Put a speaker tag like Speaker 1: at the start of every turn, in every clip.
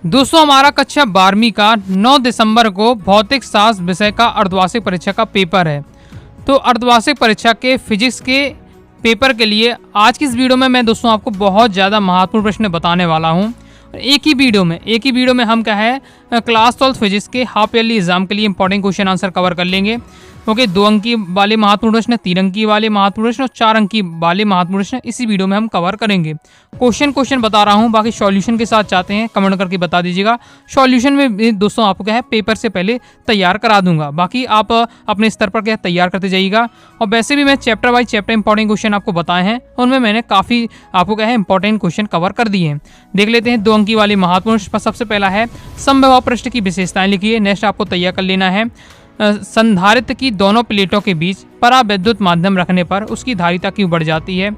Speaker 1: दोस्तों हमारा कक्षा 12वीं का 9 दिसंबर को भौतिक शास्त्र विषय का अर्धवार्षिक परीक्षा का पेपर है। तो अर्धवार्षिक परीक्षा के फिजिक्स के पेपर के लिए आज की इस वीडियो में मैं दोस्तों आपको बहुत ज़्यादा महत्वपूर्ण प्रश्न बताने वाला हूं। एक ही वीडियो में हम क्या है क्लास 12 फिजिक्स के हाफ ईयरली एग्जाम के लिए इंपॉर्टेंट क्वेश्चन आंसर कवर कर लेंगे। ओके, 2 अंकी वाले महत्वपूर्ण प्रश्न, 3 अंकी वाले महत्वपूर्ण प्रश्न और 4 अंकी वाले महत्वपूर्ण प्रश्न इसी वीडियो में हम कवर करेंगे। क्वेश्चन बता रहा हूं, बाकी सॉल्यूशन के साथ चाहते हैं कमेंट करके बता दीजिएगा। सॉल्यूशन में भी दोस्तों आपको क्या है पेपर से पहले तैयार करा दूंगा, बाकी आप अपने स्तर पर क्या तैयार करते जाइएगा। और वैसे भी मैं chapter by chapter important question आपको बताए हैं, उनमें मैंने काफ़ी आपको क्या है इंपॉर्टेंट क्वेश्चन कवर कर दिए हैं। देख लेते हैं 2 अंकी वाले महत्वपूर्ण। सबसे पहला है समविभव पृष्ठ की विशेषताएं लिखिए। नेक्स्ट आपको तैयार कर लेना है संधारित्र की दोनों प्लेटों के बीच परावैद्युत माध्यम रखने पर उसकी धारिता क्यों बढ़ जाती है।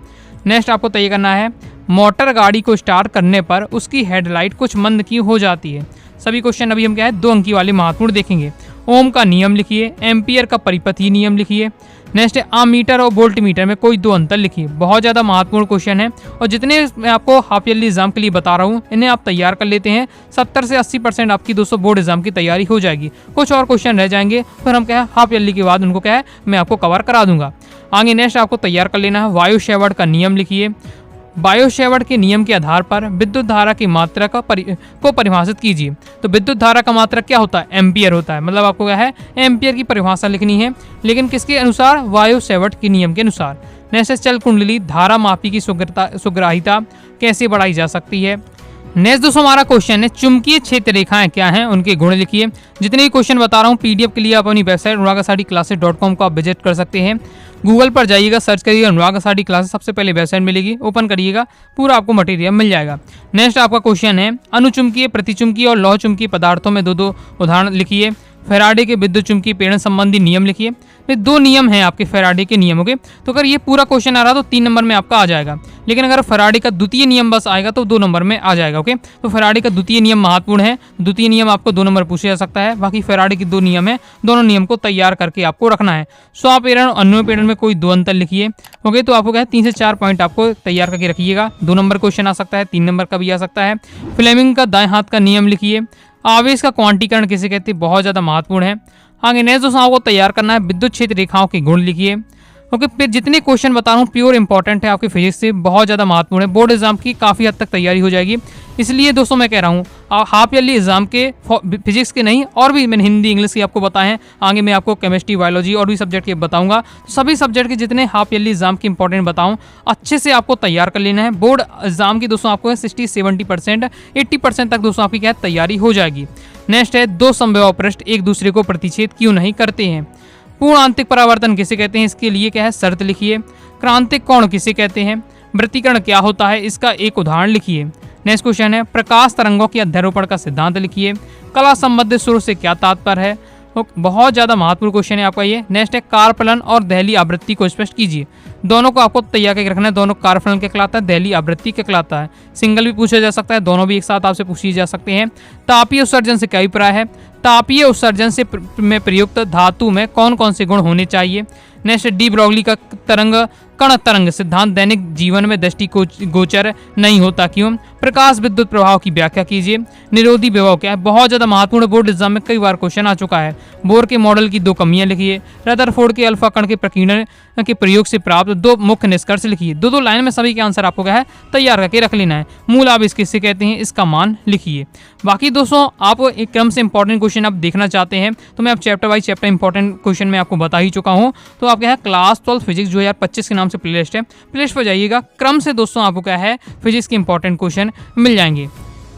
Speaker 1: नेक्स्ट आपको तय करना है मोटर गाड़ी को स्टार्ट करने पर उसकी हेडलाइट कुछ मंद क्यों हो जाती है। सभी क्वेश्चन अभी हम क्या है 2 अंकी वाले महत्वपूर्ण देखेंगे। ओम का नियम लिखिए, एम्पियर का परिपथीय नियम लिखिए। नेक्स्ट है आमीटर और वोल्ट मीटर में कोई 2 अंतर लिखिए। बहुत ज़्यादा महत्वपूर्ण क्वेश्चन है और जितने मैं आपको हाफ ईयरली एग्जाम के लिए बता रहा हूँ इन्हें आप तैयार कर लेते हैं 70 से 80% आपकी दोस्तों बोर्ड एग्जाम की तैयारी हो जाएगी। कुछ और क्वेश्चन रह जाएंगे फिर हम क्या है हाफ ईयरली के बाद उनको क्या है मैं आपको कवर करा दूंगा। आगे नेक्स्ट आपको तैयार कर लेना है वायु शेवर्ट का नियम लिखिए। बायो शेवर्ट के नियम के आधार पर विद्युत धारा की मात्रा को परिभाषित कीजिए। तो विद्युत धारा का मात्रा क्या होता है, एम्पियर होता है। मतलब आपको क्या है एम्पियर की परिभाषा लिखनी है, लेकिन किसके अनुसार, बायो शेवर्ट के नियम के अनुसार। नेक्स्ट चल कुंडली धारा मापी की सुग्राहिता कैसे बढ़ाई जा सकती है। नेक्स्ट दोस्तों हमारा क्वेश्चन है चुंबकीय क्षेत्र रेखाएं क्या हैं, उनके गुण लिखिए। जितने भी क्वेश्चन बता रहा हूँ पीडीएफ के लिए आप अपनी वेबसाइट अनुराग-classes.com को आप विजिट कर सकते हैं। गूगल पर जाइएगा, सर्च करिएगा अनुराग क्लासेस, सबसे पहले वेबसाइट मिलेगी, ओपन करिएगा, पूरा आपको मटेरियल मिल जाएगा। नेक्स्ट आपका क्वेश्चन है अनुचुंबकीय, प्रतिचुंबकीय और लौह चुंबकीय पदार्थों में 2 उदाहरण लिखिए। फैराडे के विद्युत चुंबकीय प्रेरण संबंधी नियम लिखिए। 2 नियम हैं आपके फैराडे के नियमों के, तो अगर ये पूरा क्वेश्चन आ रहा तो 3 नंबर में आपका आ जाएगा, लेकिन अगर फैराडे का द्वितीय नियम बस आएगा तो 2 नंबर में आ जाएगा। ओके, तो फैराडे का द्वितीय नियम महत्वपूर्ण है, द्वितीय नियम आपको 2 नंबर पूछा जा सकता है। बाकी फैराडे के 2 नियम है, दोनों नियम को तैयार करके आपको रखना है। स्वाप्रेरण और अन्वय प्रेरण में कोई 2 अंतर लिखिए। ओके, तो आपको क्या है 3 से 4 पॉइंट आपको तैयार करके रखिएगा। 2 नंबर क्वेश्चन आ सकता है, 3 नंबर का भी आ सकता है। फ्लेमिंग का दाएं हाथ का नियम लिखिए। आवेश का क्वांटीकरण किसे कहते हैं, बहुत ज़्यादा महत्वपूर्ण है। आगे नेक्स्ट दोस्तों आपको तैयार करना है विद्युत क्षेत्र रेखाओं के गुण लिखिए। ओके, फिर जितने क्वेश्चन बता रहा हूँ प्योर इंपॉर्टेंट है आपके फिजिक्स से, बहुत ज़्यादा महत्वपूर्ण है। बोर्ड एग्जाम की काफ़ी हद तक तैयारी हो जाएगी, इसलिए दोस्तों मैं कह रहा हूँ हाफ ईयरली एग्जाम के फिजिक्स के नहीं, और भी मैंने हिंदी इंग्लिश की आपको बताए हैं, आगे मैं आपको केमिस्ट्री बायोलॉजी और भी सब्जेक्ट के बताऊंगा। तो सभी सब्जेक्ट के जितने हाफ ईयरली एग्जाम के इंपॉर्टेंट बताऊँ अच्छे से आपको तैयार कर लेना है। बोर्ड एग्जाम की दोस्तों आपको 60-70% 80% तक दोस्तों आपकी क्या तैयारी हो जाएगी। नेक्स्ट है 2 समविभव पृष्ठ एक दूसरे को प्रतिच्छेद क्यों नहीं करते हैं। पूर्ण आंतरिक परावर्तन किसे कहते हैं, इसके लिए क्या है शर्त लिखिए। क्रांतिक कोण किसे कहते हैं, वृत्तीकरण क्या होता है, इसका एक उदाहरण लिखिए। नेक्स्ट क्वेश्चन है प्रकाश तरंगों की अध्यारोपण का सिद्धांत लिखिए। कला संबंधित सूर्य से क्या तात्पर्य है, बहुत ज़्यादा महत्वपूर्ण क्वेश्चन है आपका ये। नेक्स्ट है कारफलन और दहली आवृत्ति को स्पष्ट कीजिए। दोनों को आपको तैयार करके रखना है, दोनों कारफलन क्या कहलाता है, दहली आवृत्ति क्या कहलाता है। सिंगल भी पूछा जा सकता है, दोनों भी एक साथ आपसे पूछी जा सकते हैं। तापीय उत्सर्जन से क्या अभिप्राय है, तापीय उत्सर्जन से में प्रयुक्त धातु में कौन कौन से गुण होने चाहिए। नेक्स्ट डी ब्रॉगली का तरंग कण तरंग सिद्धांत दैनिक जीवन में दृष्टिगोचर नहीं होता क्यों। प्रकाश विद्युत प्रभाव की व्याख्या कीजिए। निरोधी विभव क्या है, बहुत ज़्यादा महत्वपूर्ण, बोर्ड एग्जाम में कई बार क्वेश्चन आ चुका है। बोर के मॉडल की 2 कमियां लिखिए। रदरफोर्ड के अल्फा कण के प्रकीर्णन के प्रयोग से प्राप्त 2 मुख्य निष्कर्ष लिखिए। 2 लाइन में सभी के आंसर आपको क्या है तैयार करके रख लेना है। मूल आवेश किससे कहते हैं, इसका मान लिखिए। बाकी दोस्तों आप एक क्रम से इंपॉर्टेंट क्वेश्चन आप देखना चाहते हैं तो मैं आप chapter by chapter important question में आपको बता ही चुका हूँ। तो आप क्या है क्लास 12 फिजिक्स 2025 के नाम से प्लेलिस्ट है, प्लेलिस्ट पर जाइएगा, क्रम से दोस्तों आपको क्या है फिजिक्स के इंपॉर्टेंट क्वेश्चन मिल जाएंगे।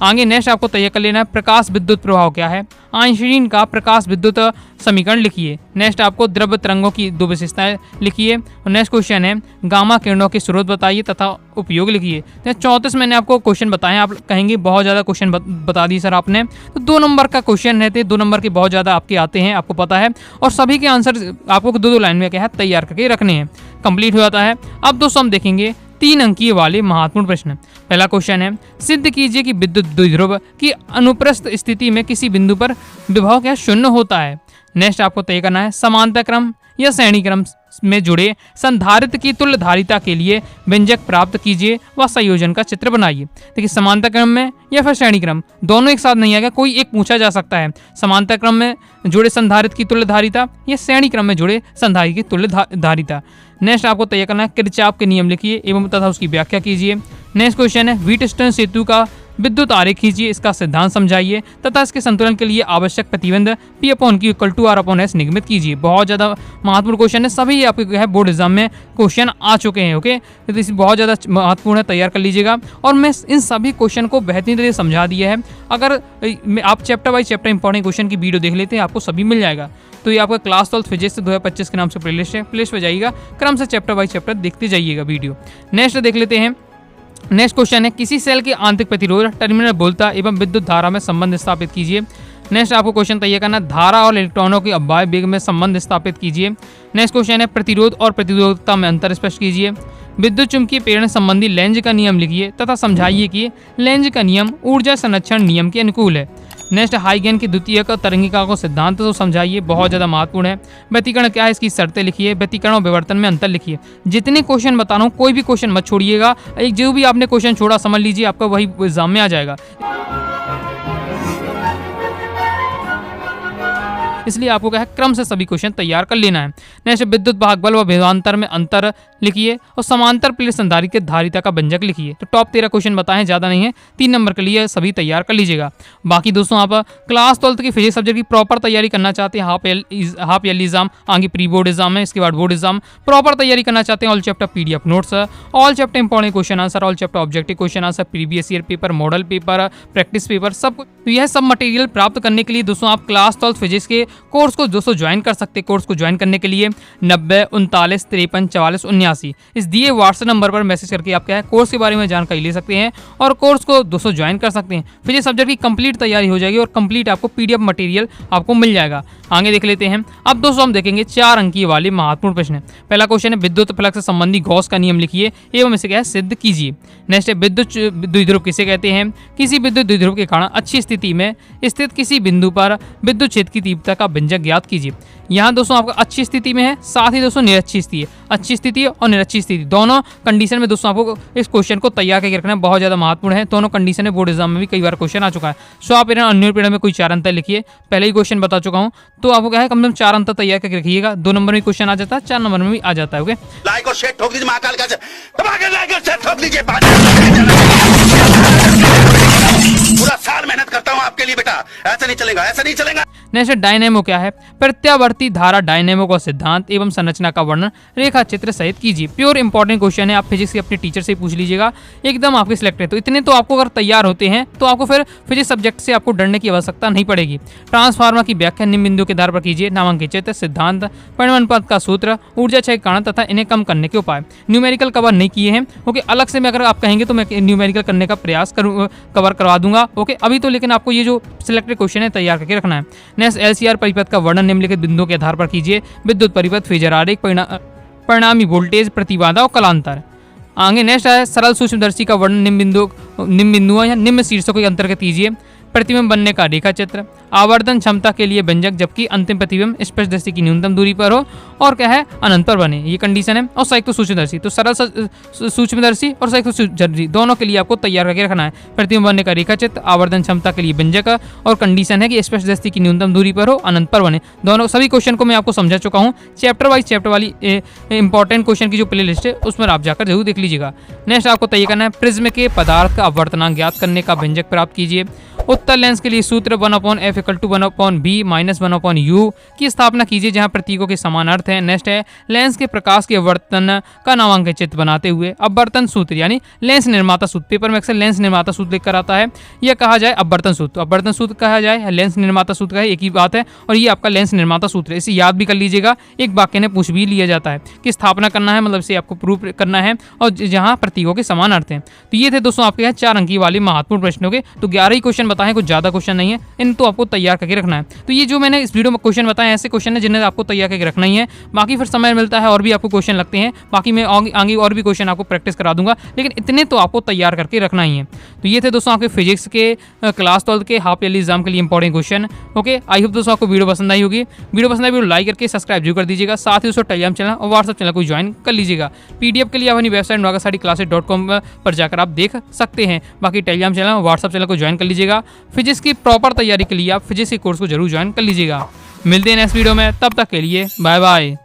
Speaker 1: आगे नेक्स्ट आपको तैयार कर लेना है प्रकाश विद्युत प्रभाव क्या है, आइंस्टीन का प्रकाश विद्युत समीकरण लिखिए। नेक्स्ट आपको द्रव्य तरंगों की 2 विशेषताएं लिखिए। और नेक्स्ट क्वेश्चन है गामा किरणों के स्रोत बताइए तथा उपयोग लिखिए। 34 मैंने आपको क्वेश्चन बताए, आप कहेंगे बहुत ज़्यादा क्वेश्चन बता दिए सर आपने, तो 2 नंबर का क्वेश्चन रहते हैं, 2 नंबर के बहुत ज़्यादा आपके आते हैं, आपको पता है, और सभी के आंसर आपको 2 लाइन में क्या है तैयार करके रखने हैं, कंप्लीट हो जाता है। अब दोस्तों हम देखेंगे 3 अंकीय वाले महत्वपूर्ण प्रश्न। पहला क्वेश्चन है सिद्ध कीजिए कि विद्युत द्विध्रुव की अनुप्रस्थ स्थिति में किसी बिंदु पर विभव क्या शून्य होता है। नेक्स्ट आपको तय करना है समांतर क्रम या श्रेणी क्रम में जुड़े संधारित्र की तुल्यधारिता के लिए व्यंजक प्राप्त कीजिए व संयोजन का चित्र बनाइए। देखिए समांतर क्रम में या फिर श्रेणी क्रम, दोनों एक साथ नहीं आएगा, कोई एक पूछा जा सकता है। समांतर क्रम में जुड़े संधारित्र की तुल्यधारिता या श्रेणी क्रम में जुड़े संधारित्र की तुल्यधारिता। नेक्स्ट आपको तय करना है किरचॉफ के नियम लिखिए एवं तथा उसकी व्याख्या कीजिए। नेक्स्ट क्वेश्चन है व्हीटस्टोन सेतु का विद्युत आरेख खींचिए, इसका सिद्धांत समझाइए तथा इसके संतुलन के लिए आवश्यक प्रतिबंध P/Q=R/S निगमित कीजिए। बहुत ज़्यादा महत्वपूर्ण क्वेश्चन है, सभी आपके है बोर्ड एग्जाम में क्वेश्चन आ चुके हैं। ओके, तो इस बहुत ज़्यादा महत्वपूर्ण है, तैयार कर लीजिएगा। और मैं इन सभी क्वेश्चन को बेहतरीन तरीके से समझा दिया है। अगर आप chapter by chapter important question की वीडियो देख लेते हैं, आपको सभी मिल जाएगा। तो ये आपका क्लास 12 फिजिक्स 2025 के नाम से प्लेलिस्ट है, प्लेलिस्ट पे जाइएगा, क्रम से चैप्टर बाई चैप्टर देखते जाइएगा वीडियो। नेक्स्ट देख लेते हैं। नेक्स्ट क्वेश्चन है किसी सेल के आंतरिक प्रतिरोध, टर्मिनल बोलता एवं विद्युत धारा में संबंध स्थापित कीजिए। नेक्स्ट आपको क्वेश्चन तैयार करना धारा और इलेक्ट्रॉनों के अपव्यय वेग में संबंध स्थापित कीजिए। नेक्स्ट क्वेश्चन है प्रतिरोध और प्रतिरोधकता में अंतर स्पष्ट कीजिए। विद्युत चुम्बकीय प्रेरण संबंधी लेंज का नियम लिखिए तथा समझाइए कि लेंज का नियम ऊर्जा संरक्षण नियम के अनुकूल है। नेक्स्ट हाइगेन की द्वितीयक तरंगिका को सिद्धांत तो समझाइए, बहुत ज़्यादा महत्वपूर्ण है। व्यतिकरण क्या है, इसकी शर्तें लिखिए। व्यतिकरण और विवर्तन में अंतर लिखिए। जितने क्वेश्चन बता रहा हूँ कोई भी क्वेश्चन मत छोड़िएगा, एक जो भी आपने क्वेश्चन छोड़ा समझ लीजिए आपका वही एग्जाम में आ जाएगा, इसलिए आपको क्या है क्रम से सभी क्वेश्चन तैयार कर लेना है। नेक्स्ट विद्युत भाग बल व विभवांतर में अंतर लिखिए और समांतर प्लेट संधारित्र के धारिता का व्यंजक लिखिए। तो टॉप 13 क्वेश्चन बताएं, ज़्यादा नहीं है, 3 नंबर के लिए सभी तैयार कर लीजिएगा। बाकी दोस्तों आप क्लास 12 की फिजिक्स सब्जेक्ट की प्रॉपर तैयारी करना चाहते हैं, हाफ ईयरली एग्जाम, आगे प्री बोर्ड एग्जाम है, इसके बाद बोर्ड एग्जाम, प्रॉपर तैयारी करना चाहते हैं, all chapter PDF notes, all chapter important question answer, all chapter objective question answer, previous year paper, model paper, practice paper, सब कुछ। तो यह सब मटेरियल प्राप्त करने के लिए दोस्तों आप क्लास 12 फिजिक्स के कोर्स को दोस्तों ज्वाइन कर सकते हैं। कोर्स को ज्वाइन करने के लिए 90 39 53 44 79 इस दिए व्हाट्सएप नंबर पर मैसेज करके आप क्या है कोर्स के बारे में जानकारी ले सकते हैं और कोर्स को दोस्तों ज्वाइन कर सकते हैं। फिजिक्स सब्जेक्ट की कंप्लीट तैयारी हो जाएगी और कंप्लीट आपको PDF मटेरियल आपको मिल जाएगा। आगे देख लेते हैं। अब दोस्तों हम देखेंगे 4 अंकीय वाले महत्वपूर्ण प्रश्न। पहला क्वेश्चन है विद्युत फ्लक्स से संबंधी गॉस का नियम लिखिए एवं इसे क्या है सिद्ध कीजिए। नेक्स्ट है विद्युत द्विध्रुव किसे कहते हैं। किसी विद्युत द्विध्रुव के कारण अच्छी स्थिति में स्थित किसी बिंदु पर विद्युत क्षेत्र की तीव्रता का व्यंजक ज्ञात कीजिए। यहाँ दोस्तों आपका अच्छी स्थिति में है, साथ ही दोस्तों निरक्षी स्थिति है। अच्छी स्थिति और निरक्षी स्थिति दोनों कंडीशन में दोस्तों आपको इस क्वेश्चन को तैयार करके रखना बहुत ज़्यादा महत्वपूर्ण है। दोनों कंडीशन में बोर्ड एग्जाम में भी कई बार क्वेश्चन आ चुका है। स्वप्रेरण अन्य प्रेरण में कोई 4 अंतर लिखिए। पहले ही क्वेश्चन बता चुका हूँ, तो आपको क्या है कम से कम 4 अंतर तैयार करके रखिएगा। 2 नंबर में क्वेश्चन आ जाता है, 4 नंबर में भी आ जाता है। ओके,
Speaker 2: लाइक और शेयर ठोक दीजिए, महाकाल का लाइक और शेयर ठोक दीजिए। पूरा साल मेहनत करता हूँ आपके लिए बेटा, ऐसा नहीं चलेगा, ऐसा नहीं चलेगा।
Speaker 1: नेक्स्ट डायनेमो क्या है। प्रत्यावर्ती धारा डायनेमो का सिद्धांत एवं संरचना का वर्णन रेखा चित्र सहित कीजिए। प्योर इंपॉर्टेंट क्वेश्चन है, आप फिजिक्स के अपने टीचर से पूछ लीजिएगा, एकदम आपके सिलेक्ट है। तो इतने तो आपको अगर तैयार होते हैं तो आपको फिर फिजिक्स सब्जेक्ट से आपको डरने की आवश्यकता नहीं पड़ेगी। ट्रांसफार्मर की व्याख्या निम्न बिंदु के आधार पर कीजिए। नामांकित चित्र, सिद्धांत, परिमाणानुपात का सूत्र, ऊर्जा क्षय के कारण तथा इन्हें कम करने के उपाय। न्यूमेरिकल कवर नहीं किए हैं, ओके, अलग से मैं अगर आप कहेंगे तो मैं न्यूमेरिकल करने का प्रयास कवर करवा दूंगा। ओके, अभी तो लेकिन आपको ये जो सिलेक्टेड क्वेश्चन है तैयार करके रखना है। नेक्स्ट LCR परिपथ का वर्णन निम्नलिखित बिंदुओं के आधार पर कीजिए। विद्युत परिपथ, फेजर आरेख, परिणामी वोल्टेज, प्रतिबाधा और कलांतर। आगे नेक्स्ट है सरल सूक्ष्मदर्शी का वर्णन निम्न बिंदुओं या निम्न शीर्षकों के अंतर्गत कीजिए। प्रतिबिंब बनने का रेखा चित्र, आवर्धन क्षमता के लिए व्यंजक जबकि अंतिम प्रतिबिंब स्पर्शदर्शी की न्यूनतम दूरी पर हो और क्या है अनंत पर बने, ये कंडीशन है। और संयुक्त सूक्ष्मदर्शी, तो सरल सूक्ष्मदर्शी और संयुक्त सूक्ष्मदर्शी दोनों के लिए आपको तैयार करके रखना है। प्रतिबिंब बनने का रेखा चित्र, आवर्धन क्षमता के लिए व्यंजक और कंडीशन है कि स्पर्शदर्शी की न्यूनतम दूरी पर हो, अनंत पर बने। दोनों सभी क्वेश्चन को मैं आपको समझा चुका हूँ। चैप्टर वाइज चैप्टर वाली इंपॉर्टेंट क्वेश्चन की जो प्ले लिस्ट है उसमें आप जाकर जरूर देख लीजिएगा। नेक्स्ट आपको तैयार करना है प्रिज्म के पदार्थ का अपवर्तनांक ज्ञात करने का व्यंजक प्राप्त कीजिए। उत्तर लेंस के लिए सूत्र 1/f = 1/b - 1/u की स्थापना कीजिए जहां प्रतीकों के समान अर्थ हैं। नेक्स्ट है लेंस के प्रकाश के अपवर्तन का नामांकित चित्र बनाते हुए अपवर्तन सूत्र यानी लेंस निर्माता सूत्र, पेपर में अक्सर लेंस निर्माता सूत्र लिख कर आता है, यह कहा जाए अपवर्तन सूत्र। तो अपवर्तन सूत्र कहा जाए, लेंस निर्माता सूत्र का एक ही बात है और ये आपका लेंस निर्माता सूत्र है। इसे याद भी कर लीजिएगा, एक वाक्य ने पूछ भी लिया जाता है कि स्थापना करना है, मतलब इसे आपको प्रूफ करना है और जहाँ प्रतीकों के समान अर्थ हैं। तो ये थे दोस्तों आपके यहाँ 4 अंकीय वाले महत्वपूर्ण प्रश्नों के। तो 11 ही क्वेश्चन बताए कुछ ज़्यादा क्वेश्चन नहीं है, इन तो आपको तैयार करके रखना है। तो ये जो मैंने इस वीडियो में क्वेश्चन बताए ऐसे क्वेश्चन है जिन्हें आपको तैयार करके रखना ही है। बाकी फिर समय मिलता है और भी आपको क्वेश्चन लगते हैं, बाकी मैं आगे और भी क्वेश्चन आपको प्रैक्टिस करा दूंगा, लेकिन इतने तो आपको तैयार करके रखना ही है। तो ये थे दोस्तों आपके फिजिक्स के क्लास 12 के हाफ ईयरली एग्जाम के लिए important question. Okay, I hope दोस्तों आपको वीडियो पसंद आई होगी। वीडियो पसंद आई वीडियो लाइक करके सब्सक्राइब जरूर कर दीजिएगा। साथ ही दोस्तों टेलीग्राम चैनल और व्हाट्सएप चैनल को ज्वाइन कर लीजिएगा। पीडीएफ के लिए आप अपनी वेबसाइट nagasariclasses.com पर जाकर आप देख सकते हैं। बाकी टेलीग्राम चैनल और व्हाट्सएप चैनल को ज्वाइन कर लीजिएगा। फिजिक्स की प्रॉपर तैयारी के लिए आप फिजिक्स के कोर्स को जरूर ज्वाइन कर लीजिएगा। मिलते हैं नेक्स्ट वीडियो में, तब तक के लिए बाय बाय।